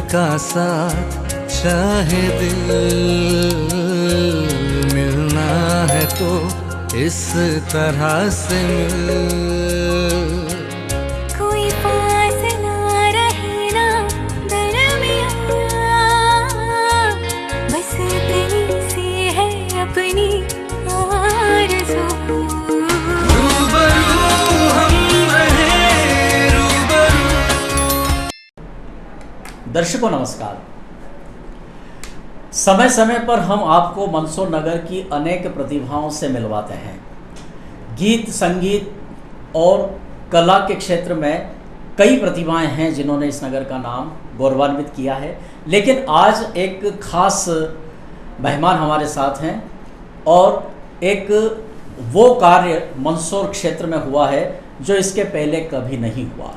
का साथ चाहे दिल, मिलना है तो इस तरह से मिल। कोई फासला रहे ना दरमियां, बस इतनी सी है अपनी आरज़ू। दर्शकों नमस्कार। समय समय पर हम आपको मंदसौर नगर की अनेक प्रतिभाओं से मिलवाते हैं। गीत, संगीत और कला के क्षेत्र में कई प्रतिभाएं हैं जिन्होंने इस नगर का नाम गौरवान्वित किया है। लेकिन आज एक खास मेहमान हमारे साथ हैं और एक वो कार्य मंदसौर क्षेत्र में हुआ है जो इसके पहले कभी नहीं हुआ।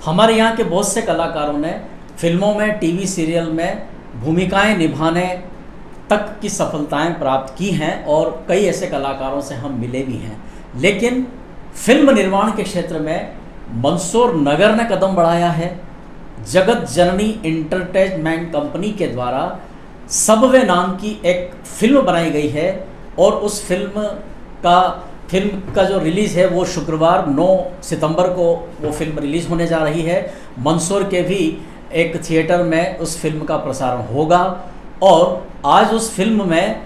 हमारे यहाँ के बहुत से कलाकारों ने फिल्मों में, टीवी सीरियल में भूमिकाएं निभाने तक की सफलताएं प्राप्त की हैं और कई ऐसे कलाकारों से हम मिले भी हैं। लेकिन फिल्म निर्माण के क्षेत्र में मंदसौर नगर ने कदम बढ़ाया है। जगत जननी एंटरटेनमेंट कंपनी के द्वारा सबवे नाम की एक फिल्म बनाई गई है और उस फिल्म का जो रिलीज़ है वो शुक्रवार 9 सितंबर को वो फिल्म रिलीज़ होने जा रही है। मंदसौर के भी एक थिएटर में उस फिल्म का प्रसारण होगा और आज उस फिल्म में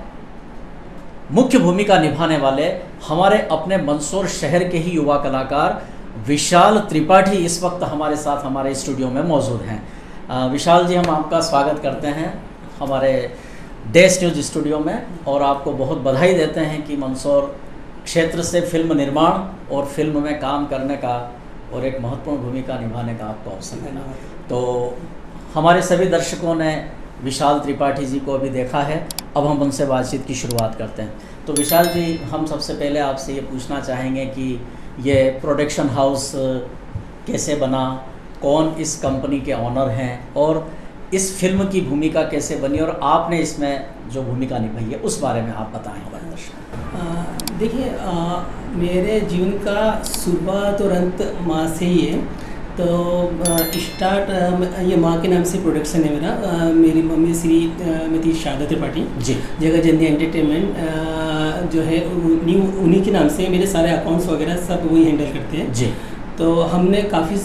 मुख्य भूमिका निभाने वाले हमारे अपने मंदसौर शहर के ही युवा कलाकार विशाल त्रिपाठी इस वक्त हमारे साथ हमारे स्टूडियो में मौजूद हैं। विशाल जी, हम आपका स्वागत करते हैं हमारे देश न्यूज़ स्टूडियो में और आपको बहुत बधाई देते हैं कि मंदसौर क्षेत्र से फिल्म निर्माण और फिल्म में काम करने का और एक महत्वपूर्ण भूमिका निभाने का आपको अवसर मिला। तो हमारे सभी दर्शकों ने विशाल त्रिपाठी जी को अभी देखा है, अब हम उनसे बातचीत की शुरुआत करते हैं। तो विशाल जी, हम सबसे पहले आपसे ये पूछना चाहेंगे कि ये प्रोडक्शन हाउस कैसे बना, कौन इस कंपनी के ऑनर हैं और इस फिल्म की भूमिका कैसे बनी और आपने इसमें जो भूमिका निभाई है उस बारे में आप बताएं हमारे दर्शकों। देखिए, मेरे जीवन का शुरुआत और अंत माँ से ही है। तो स्टार्ट ये माँ के नाम से प्रोडक्शन है मेरा। मेरी मम्मी श्रीमती शारदा त्रिपाठी जी, जगत जननी एंटरटेनमेंट जो है उन्हीं के नाम से मेरे सारे अकाउंट्स वगैरह सब वही हैंडल करते हैं जी। तो हमने काफ़ी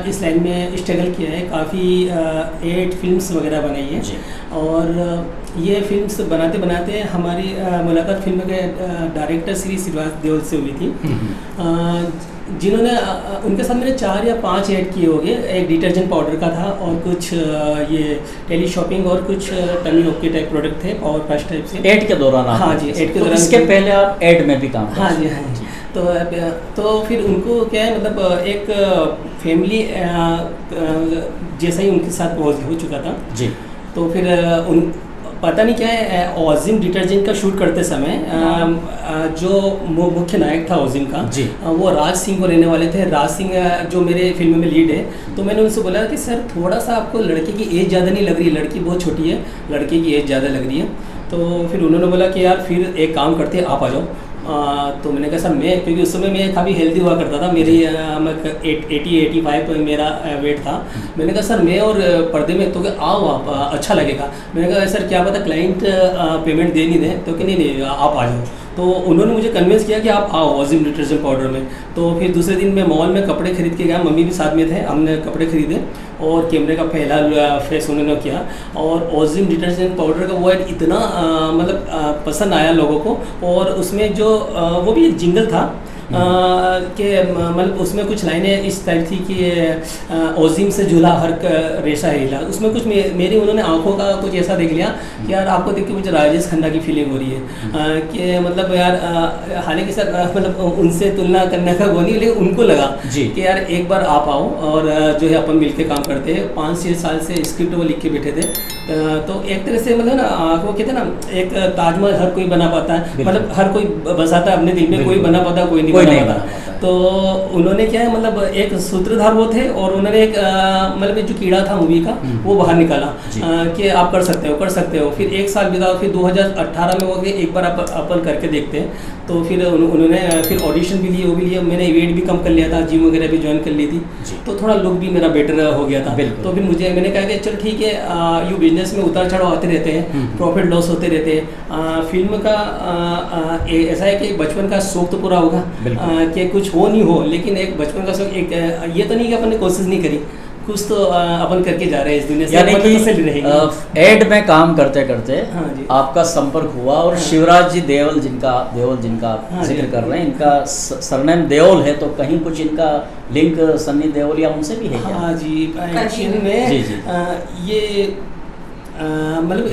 इस लाइन में स्ट्रगल किया है, काफ़ी 8 फिल्म्स वगैरह बनाई है जी। और ये फिल्म्स बनाते बनाते हमारी मुलाकात फिल्म के डायरेक्टर श्री श्रीवास देओल से हुई थी, जिन्होंने उनके साथ मैंने 4 या 5 ऐड किए होंगे। एक डिटर्जेंट पाउडर का था और कुछ ये टेली शॉपिंग और कुछ टमी होप के टाइप प्रोडक्ट थे और फर्स्ट टाइप से एड के दौरान। हाँ जी, एड के दौरान। इसके पहले आप एड में भी काम करते? हाँ जी, हाँ जी। तो फिर उनको क्या है, मतलब एक फैमिली जैसा ही उनके साथ हो चुका था जी। तो फिर पता नहीं क्या है, ओजिम डिटर्जेंट का शूट करते समय जो मुख्य नायक था ओजिम का जी, वो राज सिंह को रहने वाले थे। राज सिंह जो मेरे फिल्म में लीड है, तो मैंने उनसे बोला कि सर थोड़ा सा आपको लड़के की एज ज़्यादा नहीं लग रही है, लड़की बहुत छोटी है, लड़के की एज ज़्यादा लग रही है। तो फिर उन्होंने बोला कि यार फिर एक काम करते हैं, आप आ जाओ। तो मैंने कहा सर मैं, क्योंकि उस समय मैं काफ़ी हेल्दी हुआ करता था, मेरी 80-85 मेरा वेट था। मैंने कहा सर मैं और पर्दे में, तो आओ आप, अच्छा लगेगा। मैंने कहा सर क्या पता क्लाइंट पेमेंट दे नहीं दे, तो कि नहीं आप आ जाओ। तो उन्होंने मुझे कन्विंस किया कि आप आओ ओजिम डिटर्जेंट पाउडर में। तो फिर दूसरे दिन मैं मॉल में कपड़े खरीद के गया, मम्मी भी साथ में थे, हमने कपड़े खरीदे और कैमरे का पहला फेस उन्होंने किया और ओजिम डिटर्जेंट पाउडर का वो इतना मतलब पसंद आया लोगों को। और उसमें जो वो भी एक जिंगल था कि मतलब उसमें कुछ लाइनें इस टाइप थी कि ओजिम से झूला हर रेशा हिला। उसमें कुछ मेरी उन्होंने आंखों का कुछ ऐसा देख लिया कि यार आपको देख के मुझे राजेश खन्ना की फीलिंग हो रही है कि मतलब यार हालांकि सर मतलब उनसे तुलना करने का वो नहीं, लेकिन उनको लगा कि यार एक बार आप आओ और जो है अपन मिलके काम करते हैं। 5-6 साल से स्क्रिप्ट वो लिख के बैठे थे। तो एक तरह से मतलब ना वो कहते हैं ना, एक ताजमहल हर कोई बना पाता है, मतलब हर कोई बसाता है अपने दिल में, कोई बना पाता कोई नहीं बना पाता। तो उन्होंने क्या है मतलब एक सूत्रधार वो थे और उन्होंने एक मतलब जो कीड़ा था मूवी का वो बाहर निकाला कि आप कर सकते हो। फिर एक साल बीता, फिर 2018 में वो एक बार अपन करके देखते हैं। तो फिर उन्होंने फिर ऑडिशन भी लिए, वो भी लिए, मैंने वेट भी कम कर लिया था, जिम वगैरह भी ज्वाइन कर ली थी, तो थोड़ा लुक भी मेरा बेटर हो गया था। तो फिर मैंने कहा कि चल ठीक है, यू बिजनेस में उतार चढ़ाव आते रहते हैं, प्रॉफिट लॉस होते रहते हैं। फिल्म का ऐसा है कि बचपन का शौक तो पूरा होगा कि कुछ हो नहीं हो, लेकिन एक बचपन का शौक, एक ये तो नहीं कि अपन ने कोशिश नहीं करी, कुछ तो अपन करके जा रहे हैं इस दुनिया से, यानी कि एड में काम करते करते आपका संपर्क हुआ और शिवराज जी देओल जिनका जिक्र कर रहे हैं, इनका सरनेम देओल है, तो कहीं कुछ इनका लिंक सन्नी देओल या उनसे भी है क्या? हाँ जी, एक्चुअल में ये मतलब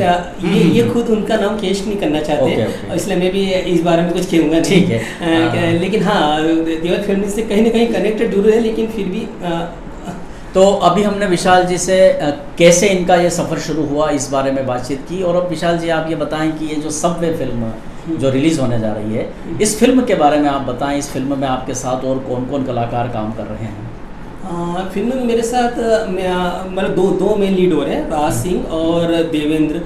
ये खुद उनका नाम कैश नहीं करना चाहते, इसलिए मैं भी इस बारे में कुछ कहूँगा नहीं। ठीक है। लेकिन हाँ, देओल फिल्म से कहीं ना कहीं कनेक्टेड जरूर है, लेकिन फिर भी तो अभी हमने विशाल जी से कैसे इनका ये सफ़र शुरू हुआ इस बारे में बातचीत की। और अब विशाल जी आप ये बताएं कि ये जो सबवे फिल्म जो रिलीज़ होने जा रही है, इस फिल्म के बारे में आप बताएं, इस फिल्म में आपके साथ और कौन कौन कलाकार काम कर रहे हैं? फिल्म में मेरे साथ मतलब दो मेन लीड हो रहे हैं, राज सिंह और देवेंद्र।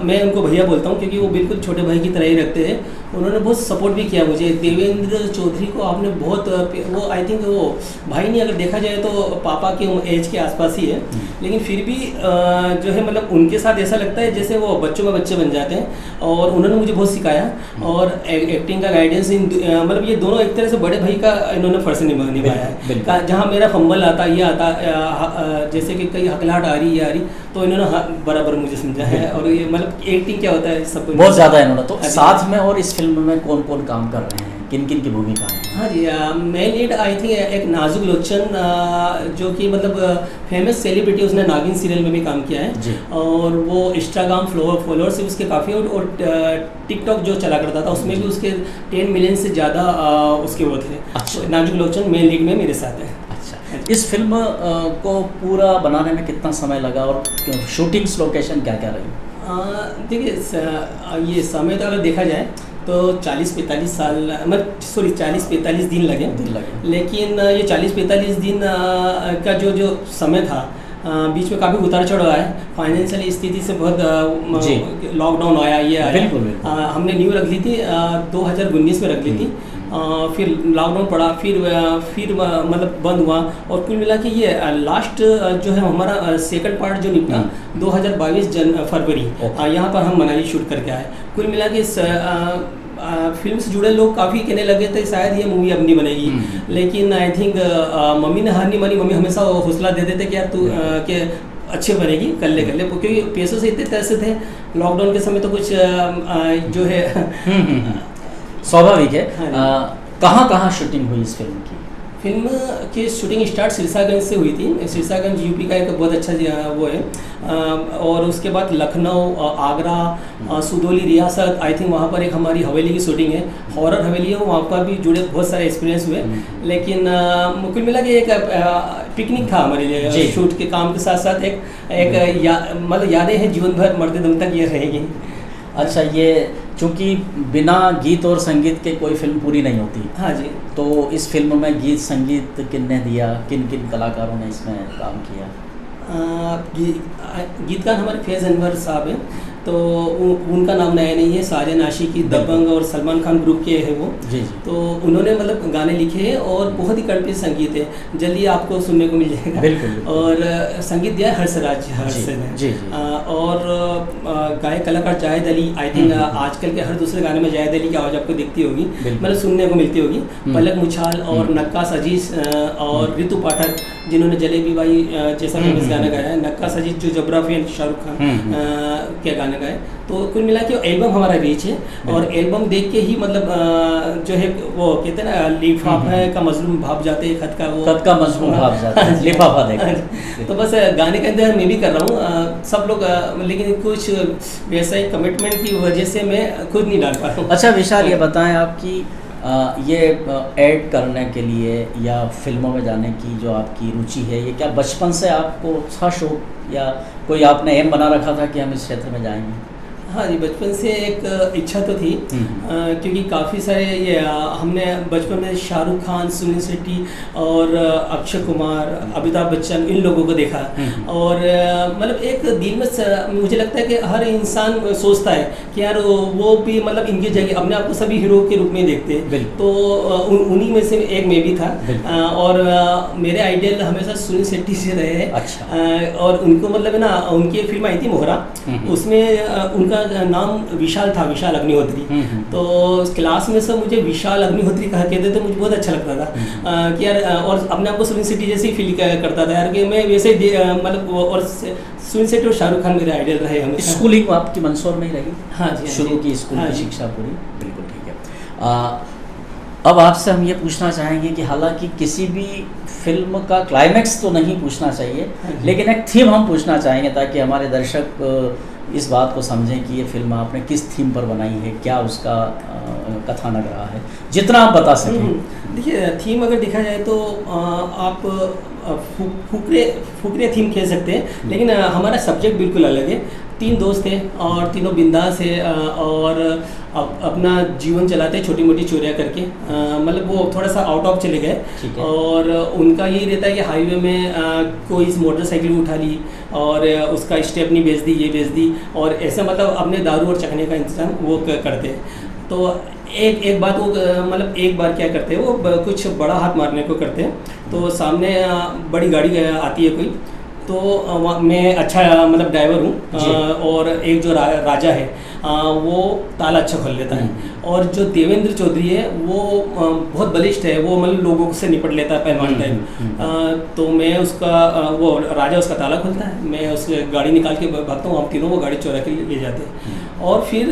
मैं उनको भैया बोलता हूँ क्योंकि वो बिल्कुल छोटे भाई की तरह ही रखते हैं। उन्होंने बहुत सपोर्ट भी किया मुझे। देवेंद्र चौधरी को आपने बहुत, वो आई थिंक वो भाई नहीं, अगर देखा जाए तो पापा के एज के आसपास ही है, लेकिन फिर भी जो है मतलब उनके साथ ऐसा लगता है जैसे वो बच्चों में बच्चे बन जाते हैं। और उन्होंने मुझे बहुत सिखाया और एक्टिंग का गाइडेंस, मतलब ये दोनों एक तरह से बड़े भाई का इन्होंने फर्ज निभाया है। जहाँ मेरा फंबल आता ये आता, जैसे कि कई हकलाहट आ रही, ये आ रही, तो इन्होंने बराबर मुझे समझा है। और ये मतलब एक्टिंग क्या होता है सब बहुत ज़्यादा इन्होंने। तो साथ में और इस फिल्म में कौन कौन काम कर रहे हैं, किन किन की भूमिका है? हाँ जी, मेन लीड आई थिंक एक नाजुक लोचन, जो कि मतलब फेमस सेलिब्रिटी, उसने नागिन सीरियल में भी काम किया है और वो इंस्टाग्राम फॉलोअर्स उसके काफ़ी, और टिकटॉक जो चला करता था उसमें भी उसके 10 मिलियन से ज़्यादा उसके वो थे। अच्छा। नाजुक लोचन मेन लीड में मेरे साथ है। इस फिल्म को पूरा बनाने में कितना समय लगा और शूटिंग्स लोकेशन क्या क्या रही? देखिए, ये समय तो अगर देखा जाए तो 40-45 साल, मतलब 40-45 दिन लगे। लेकिन ये 40-45 दिन का जो समय था, बीच में काफ़ी उतार चढ़ाव है। फाइनेंशियल स्थिति से बहुत लॉकडाउन आया, ये आया। हमने न्यू रख ली थी 2019 में रख ली थी, फिर लॉकडाउन पड़ा, फिर मतलब बंद हुआ। और कुल मिला के ये लास्ट जो है हमारा सेकंड पार्ट जो निकला 2022 फरवरी, यहाँ पर हम मनाली शूट करके आए। कुल मिला के फिल्म से जुड़े लोग काफ़ी कहने लगे थे शायद ये मूवी अब नहीं बनेगी, लेकिन आई थिंक मम्मी ने हार नहीं मानी। मम्मी हमेशा हौसला दे देते कि यार तू के अच्छे बनेगी, कर ले, क्योंकि पैसों से इतने पैसे थे लॉकडाउन के समय, तो कुछ जो है स्वाभाविक है। कहाँ शूटिंग हुई इस फिल्म की? फिल्म की शूटिंग स्टार्ट सिरसागंज से हुई थी। सिरसागंज यूपी का एक बहुत अच्छा वो है, और उसके बाद लखनऊ, आगरा, सुदौली रियासत, आई थिंक वहाँ पर एक हमारी हवेली की शूटिंग है, हॉरर हवेली है, वहाँ पर भी जुड़े बहुत सारे एक्सपीरियंस हुए। लेकिन कुल मिला के एक पिकनिक था हमारे लिए, शूट के काम के साथ साथ एक मतलब यादें हैं जीवन भर, मरते दम तक ये रहेगी। अच्छा, ये चूँकि बिना गीत और संगीत के कोई फिल्म पूरी नहीं होती। हाँ जी। तो इस फिल्म में गीत संगीत किनने दिया, किन किन कलाकारों ने इसमें काम किया? गीतकार हमारे फैज़ अनवर साहब हैं, तो उनका नाम नया नहीं है। साजन आशिकी, दबंग और सलमान खान ग्रुप के हैं वो। जी। तो उन्होंने मतलब गाने लिखे हैं और बहुत ही कड़पी संगीत है, जल्दी आपको सुनने को मिल जाएगा। बिल्कुल। और संगीत दिया है हर्षराज ने। जी। और गायक कलाकार जाहिद अली, आई थिंक आजकल के हर दूसरे गाने में जाहिद अली की आवाज़ आपको दिखती होगी, मतलब सुनने को मिलती होगी। पलक मुछाल और नक्काश अजीज और ऋतु पाठक, जिन्होंने जलेबी बाई जैसा फेमस गाना गाया है। नक्काश अजीज जो जबरा फैन शाहरुख खान के गाने गाए। तो कुल मिला के एल्बम हमारा रीच है, और एल्बम देख के ही मतलब जो है वो कहते हैं ना, लिफाफा का मजलूम भाप जाते, खत का मजलूम भाप जाते हैं, लिफाफा देख। तो बस गाने का इंतजार मैं भी कर रहा हूँ, सब लोग, लेकिन कुछ वैसा ही कमिटमेंट की वजह से मैं खुद नहीं डाल पा रहा हूँ। अच्छा विशाल, ये बताएं आपकी ये ऐड करने के लिए या फिल्मों में जाने की जो आपकी रुचि है, ये क्या बचपन से आपको था शौक, या कोई आपने एम बना रखा था कि हम इस क्षेत्र में जाएंगे? हाँ जी, बचपन से एक इच्छा तो थी, क्योंकि काफ़ी सारे ये हमने बचपन में शाहरुख खान, सुनील शेट्टी और अक्षय कुमार, अमिताभ बच्चन, इन लोगों को देखा। और मतलब एक दिल में मुझे लगता है कि हर इंसान सोचता है कि यार वो भी मतलब इनकी जगह अपने आप को सभी हीरो के रूप में देखते हैं, तो उन्हीं में से एक मैं भी था। और मेरे आइडियल हमेशा सुनील शेट्टी से रहे हैं। अच्छा। और उनको मतलब है ना, उनकी एक फिल्म आई थी मोहरा, उसमें उनका नाम विशाल था, विशाल अग्निहोत्री। तो क्लास में सब मुझे विशाल अग्निहोत्री कहा कहते तो मुझे बहुत अच्छा लगता था कि यार, और अपने आप को सुनील शेट्टी जैसे ही फील करता था यार कि मैं वैसे मतलब। और सुनील शेट्टी और शाहरुख खान मेरे आइडियल रहे हमेशा। स्कूलिंग आपकी मंदसौर में ही रही? हाँ जी, शुरू की स्कूल हाँ की जी। शिक्षा पूरी? बिल्कुल ठीक है। अब आपसे हम ये पूछना चाहेंगे कि हालांकि किसी भी फिल्म का क्लाइमैक्स तो नहीं पूछना चाहिए, लेकिन एक थीम हम पूछना चाहेंगे ताकि हमारे दर्शक इस बात को समझें कि ये फिल्म आपने किस थीम पर बनाई है, क्या उसका कथानक रहा है, जितना आप बता सकें। देखिए, थीम अगर देखा जाए तो आप फुकरे थीम खेल सकते हैं, लेकिन हमारा सब्जेक्ट बिल्कुल अलग है। 3 दोस्त थे और तीनों बिंदास है और अपना जीवन चलाते हैं छोटी मोटी चोरियाँ करके। मतलब वो थोड़ा सा आउट ऑफ चले गए और उनका यही रहता है कि हाईवे में कोई इस मोटरसाइकिल उठा ली और उसका स्टेपनी बेच दी, ये बेच दी, और ऐसे मतलब अपने दारू और चखने का इंतजाम वो करते हैं। तो एक बात वो मतलब एक बार क्या करते हैं, वो कुछ बड़ा हाथ मारने को करते हैं। तो सामने बड़ी गाड़ी आती है कोई, तो मैं अच्छा मतलब ड्राइवर हूँ, और एक जो राजा है वो ताला अच्छा खोल लेता है, और जो देवेंद्र चौधरी है वो बहुत बलिष्ठ है, वो मतलब लोगों से निपट लेता है पहलवान टाइप। तो मैं उसका वो राजा उसका ताला खोलता है, मैं उस गाड़ी निकाल के भागता हूँ, हम तीनों वो गाड़ी चुरा के ले जाते हैं। और फिर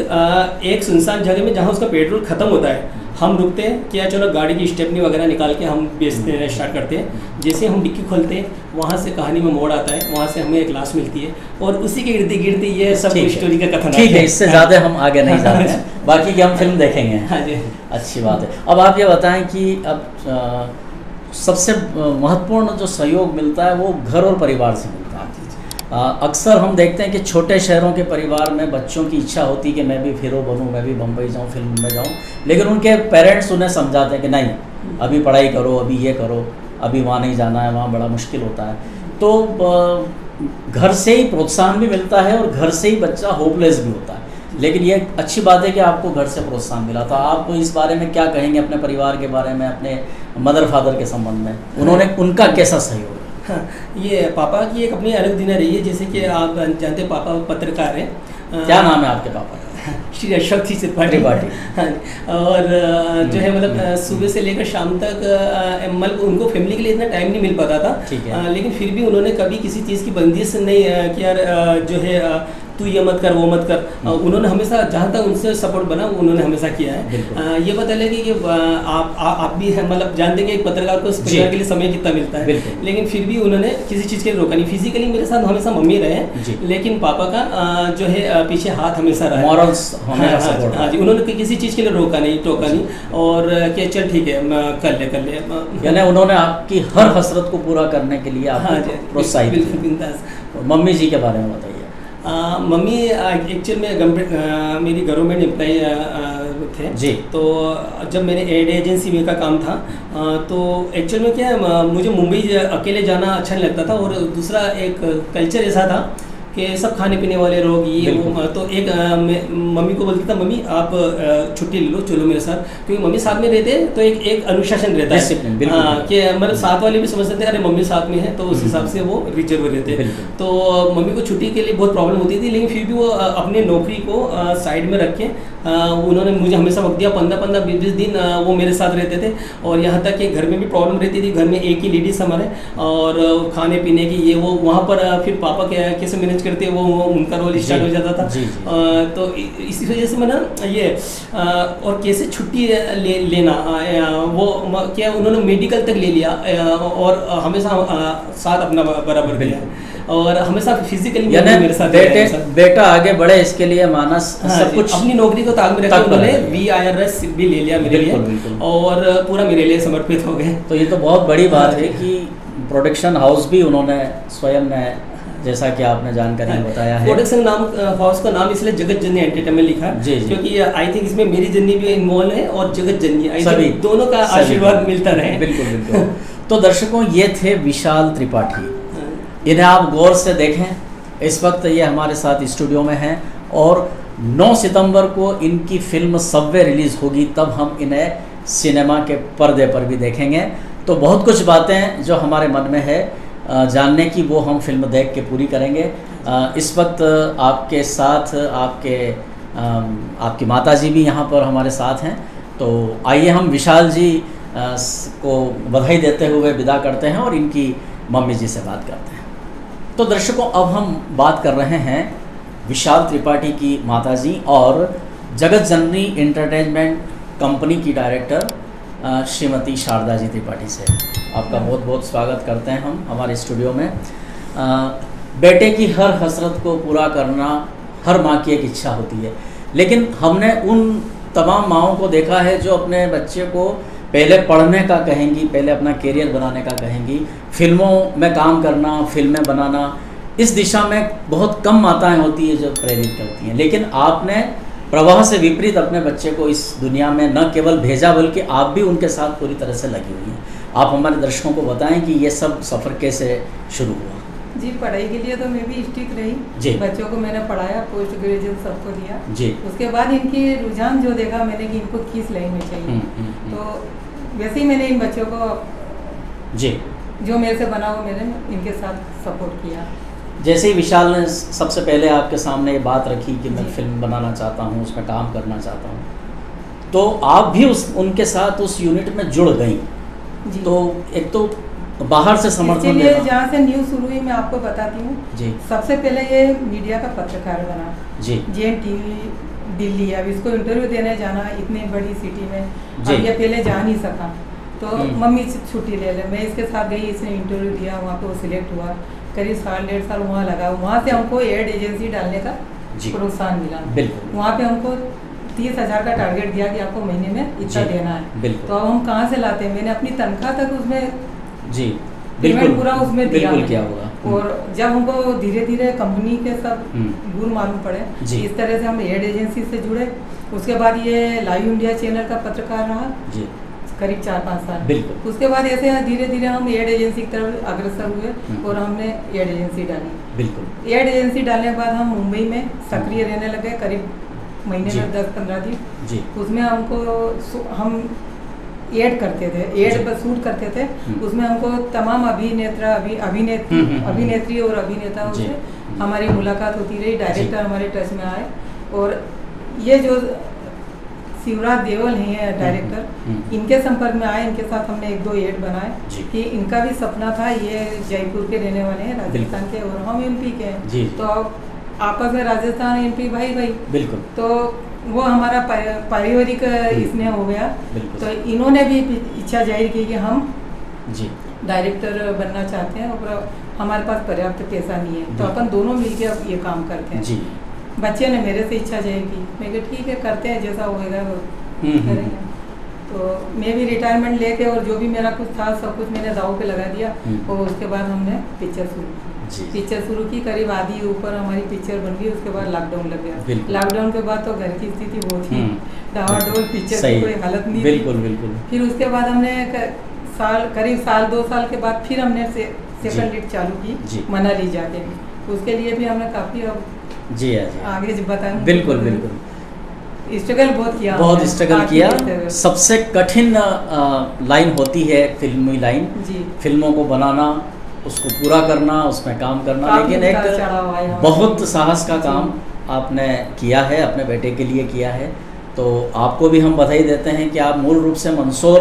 एक सुनसान जगह में जहाँ उसका पेट्रोल ख़त्म होता है, हम रुकते हैं कि यार चलो गाड़ी की स्टेपनी वगैरह निकाल के हम बेचते स्टार्ट करते हैं। जैसे हम डिक्की खोलते हैं, वहाँ से कहानी में मोड़ आता है, वहाँ से हमें एक लाश मिलती है, और उसी के इर्द गिर्द ये सब स्टोरी का कथन। ठीक है, इससे ज़्यादा हम आगे नहीं जाते हैं, बाकी की हम फिल्म देखेंगे। हाँ जी, अच्छी बात है। अब आप ये बताएं कि अब सबसे महत्वपूर्ण जो सहयोग मिलता है वो घर और परिवार से मिलता है। अक्सर हम देखते हैं कि छोटे शहरों के परिवार में बच्चों की इच्छा होती है कि मैं भी हीरो बनूं, मैं भी बम्बई जाऊं, फिल्म में जाऊं, लेकिन उनके पेरेंट्स उन्हें समझाते हैं कि नहीं, अभी पढ़ाई करो, अभी ये करो, अभी वहाँ नहीं जाना है, वहाँ बड़ा मुश्किल होता है। तो घर से ही प्रोत्साहन भी मिलता है और घर से ही बच्चा होपलेस भी होता है। लेकिन ये अच्छी बात है कि आपको घर से प्रोत्साहन मिला। तो आप इस बारे में क्या कहेंगे, अपने परिवार के बारे में, अपने मदर फादर के संबंध में, उन्होंने उनका कैसा सहयोग? हाँ, ये पापा की एक अपनी अलग दुनिया रही है। जैसे कि आप जानते हैं पापा पत्रकार हैं। क्या नाम है आपके पापा का? श्री अशोक जी त्रिपाठी। हाँ, और जो है मतलब सुबह से लेकर शाम तक मतलब उनको फैमिली के लिए इतना टाइम नहीं मिल पाता था। लेकिन फिर भी उन्होंने कभी किसी चीज़ की बंदिश नहीं कि यार जो है तू ये मत कर, वो मत कर। उन्होंने हमेशा जहाँ तक उनसे सपोर्ट बना उन्होंने हमेशा किया है। ये बता लें कि आप भी मतलब जानते हैं कि एक पत्रकार को परिवार के लिए समय कितना मिलता है, लेकिन फिर भी उन्होंने किसी चीज़ के लिए रोका नहीं। फिजिकली मेरे साथ हमेशा मम्मी रहे हैं, लेकिन पापा का जो है पीछे हाथ हमेशा रहा है। हाँ जी, उन्होंने किसी चीज़ के लिए रोका नहीं, टोका नहीं, और कि चल ठीक है कर ले। यानी उन्होंने आपकी हर हसरत को पूरा करने के लिए आपको प्रोत्साहित किया। बिल्कुल बिंदास। मम्मी जी के बारे में बताइए। मम्मी एक्चुअल में मेरी गवर्नमेंट एम्प्लॉई थे जी। तो जब मैंने एड एजेंसी में का काम था, तो एक्चुअल में क्या है, मुझे मुंबई अकेले जाना अच्छा नहीं लगता था, और दूसरा एक कल्चर ऐसा था कि सब खाने पीने वाले लोग ये वो। तो एक मम्मी को बोलता था, मम्मी आप छुट्टी ले लो, चलो मेरे साथ, क्योंकि मम्मी साथ में रहते तो एक अनुशासन रहता है। हाँ, कि मतलब साथ वाले भी समझते थे अरे मम्मी साथ में है, तो उस हिसाब से वो रिजर्व रहते। तो मम्मी को छुट्टी के लिए बहुत प्रॉब्लम होती थी, लेकिन फिर भी वो अपने नौकरी को साइड में रख के उन्होंने मुझे हमेशा वक्त दिया। 15-20 दिन वो मेरे साथ रहते थे, और यहाँ तक कि घर में भी प्रॉब्लम रहती थी। घर में एक ही लेडीज हमारे, और खाने पीने की ये वो, वहाँ पर फिर पापा कैसे मैनेज करते वो उनका रोल स्टार्ट हो जाता था। तो इसी वजह से मैं ना ये और कैसे छुट्टी लेना वो क्या उन्होंने मेडिकल तक ले लिया, और हमेशा साथ अपना बराबर दिया, और हमेशा फिजिकली मेरे साथ। बेटा आगे बढ़े इसके लिए मानस सब कुछ अपनी नौकरी को ताक में रखकर उन्होंने VIRS भी ले लिया मेरे लिए, और पूरा मेरे लिए समर्पित हो गए। तो ये तो बहुत बड़ी बात है कि प्रोडक्शन हाउस भी उन्होंने स्वयं ने जैसा कि आपने जानकारी बताया है। प्रोडक्शन नाम हाउस का नाम इसलिए जगत जननी एंटरटेनमेंट लिखा जी, जी। क्योंकि आई थिंक इसमें मेरी जननी भी इन्वॉल्व है और जगत जननी, आई सभी थिंक दोनों का सभी आशीर्वाद मिलता रहे। बिल्कुल बिल्कुल। तो दर्शकों, ये थे विशाल त्रिपाठी। इन्हें आप गौर से देखें। इस वक्त ये हमारे साथ स्टूडियो में हैं और 9 सितंबर को इनकी फिल्म सबवे रिलीज़ होगी, तब हम इन्हें सिनेमा के पर्दे पर भी देखेंगे। तो बहुत कुछ बातें जो हमारे मन में है जानने की, वो हम फिल्म देख के पूरी करेंगे। इस वक्त आपके साथ आपकी माताजी भी यहाँ पर हमारे साथ हैं। तो आइए हम विशाल जी को बधाई देते हुए विदा करते हैं और इनकी मम्मी जी से बात करते हैं। तो दर्शकों, अब हम बात कर रहे हैं विशाल त्रिपाठी की माताजी और जगत जननी एंटरटेनमेंट कंपनी की डायरेक्टर श्रीमती शारदा जी त्रिपाठी से। आपका बहुत बहुत स्वागत करते हैं हम हमारे स्टूडियो में। बेटे की हर हसरत को पूरा करना हर माँ की एक इच्छा होती है, लेकिन हमने उन तमाम माँओं को देखा है जो अपने बच्चे को पहले पढ़ने का कहेंगी, पहले अपना करियर बनाने का कहेंगी, फिल्मों में काम करना, फिल्में बनाना, इस दिशा में बहुत कम माताएं होती है जो प्रेरित करती हैं। लेकिन आपने प्रवाह से विपरीत अपने बच्चे को इस दुनिया में न केवल भेजा, बल्कि आप भी उनके साथ पूरी तरह से लगी हुई हैं। आप हमारे दर्शकों को बताएं कि ये सब सफ़र कैसे शुरू हुआ। जी, पढ़ाई के लिए तो मैं भी स्टिक जी। रही। बच्चों को मैंने पढ़ाया, पोस्ट ग्रेजुएशन सबको दिया जी। उसके बाद इनकी रुझान जो देखा मैंने कि इनको किस लाइन में चाहिए, तो वैसे ही मैंने इन बच्चों को जी जो मेरे से बना वो मैंने इनके साथ सपोर्ट किया। जैसे ही विशाल ने सबसे पहले आपके सामने ये बात रखी कि मैं जी। फिल्म बनाना चाहता हूँ, उसमें काम करना चाहता हूँ, तो आप भी उनके साथ उस यूनिट में जुड़ गई। जी। तो एक तो बाहर से इसके समर्थन लिए देना। जहाँ से न्यूज़ शुरू हुई मैं आपको बताती हूँ। जी सबसे पहले ये मीडिया का पत्रकार बना, जी JNTV दिल्ली। अब इसको इंटरव्यू देने जाना इतनी बड़ी सिटी में, जी। अब ये पहले जा नहीं सका, तो हम्म। मम्मी से छुट्टी ले ले, मैं इसके साथ गई, इसने इंटरव्यू दिया, वहाँ पे वो सिलेक्ट हुआ। करीब 1.5 साल वहाँ लगा। वहाँ से हमको एड एजेंसी डालने का जी। प्रोत्साहन मिला। बिल्कुल। वहाँ पे हमको 30,000 का टारगेट दिया कि आपको महीने में इतना जी। देना है। बिल्कुल। तो अब हम कहाँ से लाते हैं? मैंने अपनी तनख्वाह तक उसमें जी पेमेंट बिल्कुल पूरा उसमें दिया बिल्कुल मैंने। किया होगा। और जब हमको धीरे धीरे कंपनी के सब हम्म। गुण मालूम पड़े, जी। इस तरह से हम एड एजेंसी से जुड़े। उसके बाद ये लाइव इंडिया चैनल का पत्रकार रहा जी करीब 4-5 साल। बिल्कुल। उसके बाद ऐसे धीरे धीरे हम एड एजेंसी की तरफ अग्रसर हुए हम्म। और हमने एड एजेंसी डाली। बिल्कुल। एड एजेंसी डालने के बाद हम मुंबई में सक्रिय रहने लगे करीब महीने जी। में 10-15 दिन। जी उसमें हमको हम एड करते थे, एड जी। पर शूट करते थे। हम्म। उसमें हमको तमाम अभिनेत्री और अभिनेताओं जी। से हमारी मुलाकात होती रही। डायरेक्टर जी। हमारे टच में आए और ये जो शिवराज देवल हैं डायरेक्टर, हम्म। इनके संपर्क में आए। इनके साथ हमने 1-2 एड बनाए जी। कि इनका भी सपना था। ये जयपुर के रहने वाले हैं, राजस्थान के, और हम MP के हैं। जी। तो आपस में राजस्थान MP भाई भाई, बिल्कुल। तो वो हमारा पारिवारिक इसमें हो गया। बिल्कुल। तो इन्होंने भी इच्छा जाहिर की कि हम जी डायरेक्टर बनना चाहते हैं और हमारे पास पर्याप्त पैसा नहीं है, तो अपन दोनों मिलकर अब ये काम करते हैं। जी। बच्चे ने मेरे से इच्छा जाहिर की, मैं कहा ठीक है करते हैं, जैसा होएगा वो करेंगे। तो मैं भी रिटायरमेंट लेके और जो भी मेरा कुछ था सब कुछ मैंने दाव पे लगा दिया। हम्म। और उसके बाद हमने पिक्चर शुरू की। जी। पिक्चर शुरू की, करीब आधी ऊपर हमारी पिक्चर बन गई। उसके बाद लॉकडाउन लग गया। बिल्कुल। लॉकडाउन के बाद तो घर की स्थिति बहुत ही हम्म। डावाडोल, पिक्चर सही। की कोई हालत नहीं थी। बिल्कुल बिल्कुल। फिर उसके बाद हमने करीब साल 2 साल के बाद फिर हमने सेकंड लीड चालू जी। की मनाली जाके। उसके लिए भी हमने काफ़ी अब जी हाँ जी आगे बताऊँ। बिल्कुल बिल्कुल। स्ट्रगल बहुत किया, बहुत हमने, स्ट्रगल आगे किया। बढ़ते हुए। सबसे कठिन लाइन होती है फिल्मी लाइन। जी। फिल्मों को बनाना, उसको पूरा करना, उसमें काम करना, काफी लेकिन उतार चढ़ाव आए एक हमारे। बहुत साहस का जी। काम आपने किया है, अपने बेटे के लिए किया है। तो आपको भी हम बधाई देते हैं कि आप मूल रूप से मंदसौर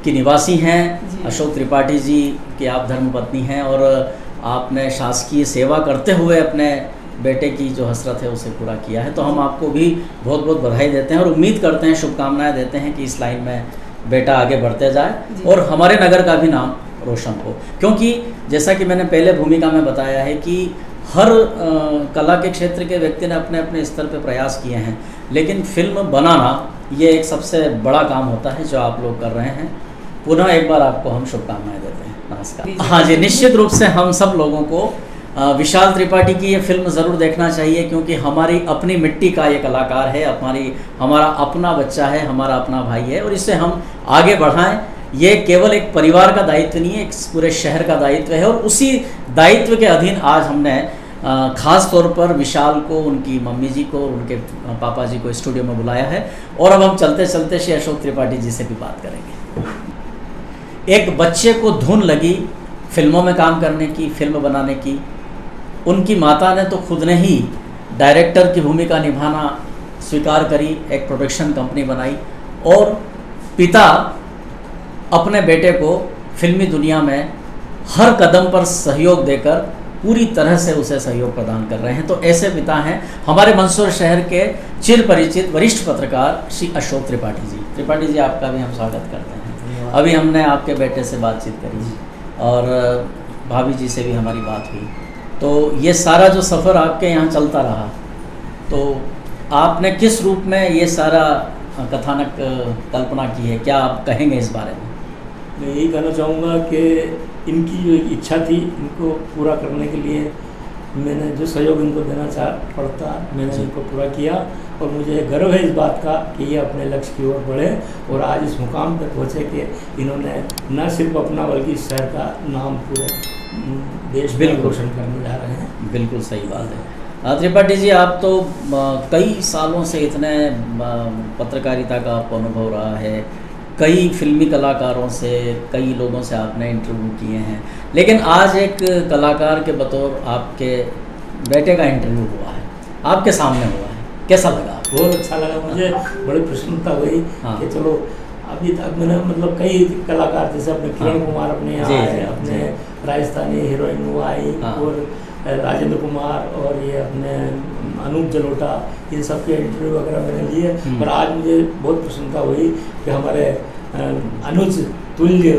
की निवासी हैं। जी। अशोक त्रिपाठी जी की आप धर्मपत्नी हैं और आपने शासकीय सेवा करते हुए अपने बेटे की जो हसरत है उसे पूरा किया है। तो हम आपको भी बहुत बहुत बधाई देते हैं और उम्मीद करते हैं, शुभकामनाएं देते हैं कि इस लाइन में बेटा आगे बढ़ते जाए जी। और हमारे नगर का भी नाम रोशन हो। क्योंकि जैसा कि मैंने पहले भूमिका में बताया है कि हर कला के क्षेत्र के व्यक्ति ने अपने अपने स्तर पर प्रयास किए हैं, लेकिन फिल्म बनाना ये एक सबसे बड़ा काम होता है जो आप लोग कर रहे हैं। पुनः एक बार आपको हम शुभकामनाएं देते हैं। नमस्कार। हाँ जी, निश्चित रूप से हम सब लोगों को विशाल त्रिपाठी की ये फिल्म ज़रूर देखना चाहिए, क्योंकि हमारी अपनी मिट्टी का ये कलाकार है, हमारा अपना बच्चा है, हमारा अपना भाई है, और इसे हम आगे बढ़ाएं। ये केवल एक परिवार का दायित्व नहीं है, एक पूरे शहर का दायित्व है, और उसी दायित्व के अधीन आज हमने ख़ास तौर पर विशाल को, उनकी मम्मी जी को, उनके पापा जी को स्टूडियो में बुलाया है। और अब हम चलते चलते श्री अशोक त्रिपाठी जी से भी बात करेंगे। एक बच्चे को धुन लगी फिल्मों में काम करने की, फिल्म बनाने की। उनकी माता ने तो खुद ने ही डायरेक्टर की भूमिका निभाना स्वीकार करी, एक प्रोडक्शन कंपनी बनाई, और पिता अपने बेटे को फिल्मी दुनिया में हर कदम पर सहयोग देकर पूरी तरह से उसे सहयोग प्रदान कर रहे हैं। तो ऐसे पिता हैं हमारे मंदसौर शहर के चिर परिचित वरिष्ठ पत्रकार श्री अशोक त्रिपाठी जी। त्रिपाठी जी, आपका भी हम स्वागत करते हैं। अभी हमने आपके बेटे से बातचीत करी और भाभी जी से भी हमारी बात हुई। तो ये सारा जो सफ़र आपके यहाँ चलता रहा, तो आपने किस रूप में ये सारा कथानक कल्पना की है, क्या आप कहेंगे इस बारे में? मैं यही कहना चाहूँगा कि इनकी जो इच्छा थी, इनको पूरा करने के लिए मैंने जो सहयोग इनको देना पड़ता, मैंने इनको पूरा किया, और मुझे गर्व है इस बात का कि ये अपने लक्ष्य की ओर बढ़े और आज इस मुकाम तक पहुँचे कि इन्होंने न सिर्फ अपना बल्कि शहर का नाम पूरे देश में रोशन करने जा रहे हैं। बिल्कुल सही बात है। त्रिपाठी जी, आप तो कई सालों से इतने पत्रकारिता का आपको अनुभव रहा है, कई फिल्मी कलाकारों से, कई लोगों से आपने इंटरव्यू किए हैं, लेकिन आज एक कलाकार के बतौर आपके बेटे का इंटरव्यू हुआ है, आपके सामने हुआ है, कैसा लगा? बहुत अच्छा लगा मुझे, बड़ी प्रसन्नता हुई। हाँ। कि चलो अभी तक मैंने मतलब कई कलाकार जैसे अपने किरण कुमार अपने यहाँ आए, अपने राजस्थानी हीरोइन वो आई, और राजेंद्र कुमार और ये अपने अनूप जलोटा, इन सब के इंटरव्यू वगैरह मैंने लिए। पर आज मुझे बहुत प्रसन्नता हुई कि हमारे अनुज तुल्य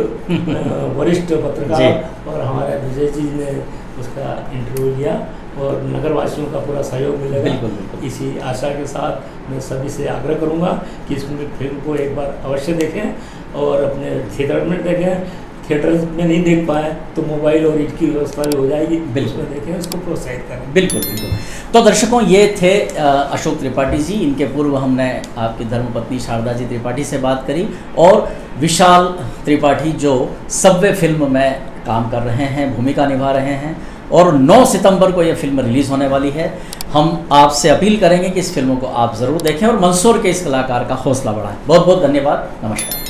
वरिष्ठ पत्रकार और हमारे विजय जी ने उसका इंटरव्यू लिया, और नगरवासियों का पूरा सहयोग मिलेगा। इसी आशा के साथ मैं सभी से आग्रह करूंगा कि इस फिल्म को एक बार अवश्य देखें और अपने थिएटर में देखें। थिएटर में नहीं देख पाए तो मोबाइल और ईट की व्यवस्था भी हो जाएगी, बिल्कुल देखें, उसको प्रोत्साहित करें। बिल्कुल बिल्कुल। तो दर्शकों, ये थे अशोक त्रिपाठी जी। इनके पूर्व हमने आपकी धर्मपत्नी शारदा जी त्रिपाठी से बात करी, और विशाल त्रिपाठी जो सबवे फिल्म में काम कर रहे हैं, भूमिका निभा रहे हैं, और 9 सितंबर को यह फिल्म रिलीज़ होने वाली है। हम आपसे अपील करेंगे कि इस फिल्म को आप ज़रूर देखें और मंदसौर के इस कलाकार का हौसला बढ़ाएं। बहुत बहुत धन्यवाद, नमस्कार।